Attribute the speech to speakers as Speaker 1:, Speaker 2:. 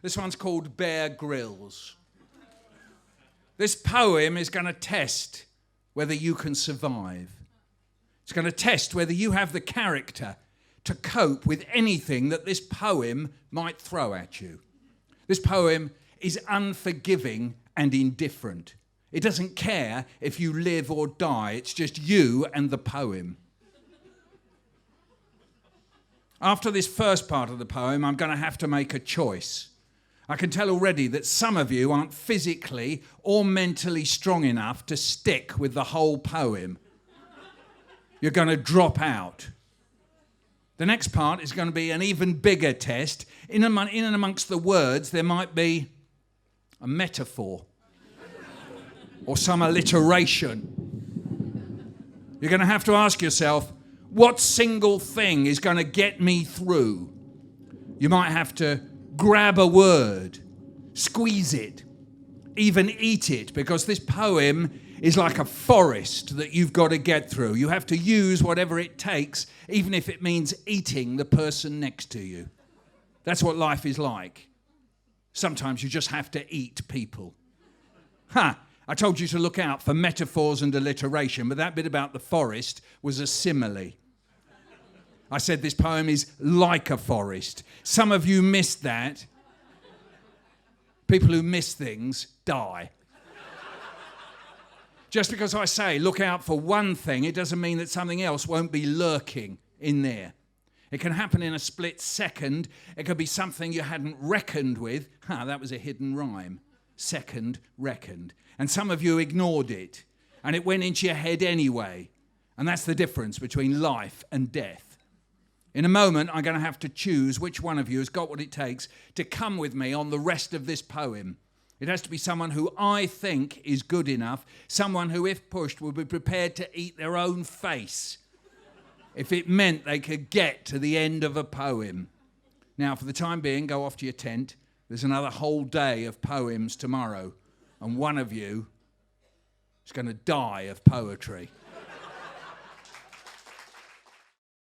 Speaker 1: This one's called Bear Grylls. This poem is going to test whether you can survive. It's going to test whether you have the character to cope with anything that this poem might throw at you. This poem is unforgiving and indifferent. It doesn't care if you live or die. It's just you and the poem. After this first part of the poem, I'm going to have to make a choice. I can tell already that some of you aren't physically or mentally strong enough to stick with the whole poem. You're going to drop out. The next part is going to be an even bigger test. In and amongst the words, there might be a metaphor or some alliteration. You're going to have to ask yourself, what single thing is going to get me through? You might have to grab a word, squeeze it, even eat it, because this poem is like a forest that you've got to get through. You have to use whatever it takes, even if it means eating the person next to you. That's what life is like. Sometimes you just have to eat people. I told you to look out for metaphors and alliteration, but that bit about the forest was a simile. I said this poem is like a forest. Some of you missed that. People who miss things die. Just because I say look out for one thing, it doesn't mean that something else won't be lurking in there. It can happen in a split second. It could be something you hadn't reckoned with. That was a hidden rhyme. Second, reckoned. And some of you ignored it, and it went into your head anyway. And that's the difference between life and death. In a moment, I'm going to have to choose which one of you has got what it takes to come with me on the rest of this poem. It has to be someone who I think is good enough, someone who, if pushed, would be prepared to eat their own face if it meant they could get to the end of a poem. Now, for the time being, go off to your tent. There's another whole day of poems tomorrow, and one of you is going to die of poetry.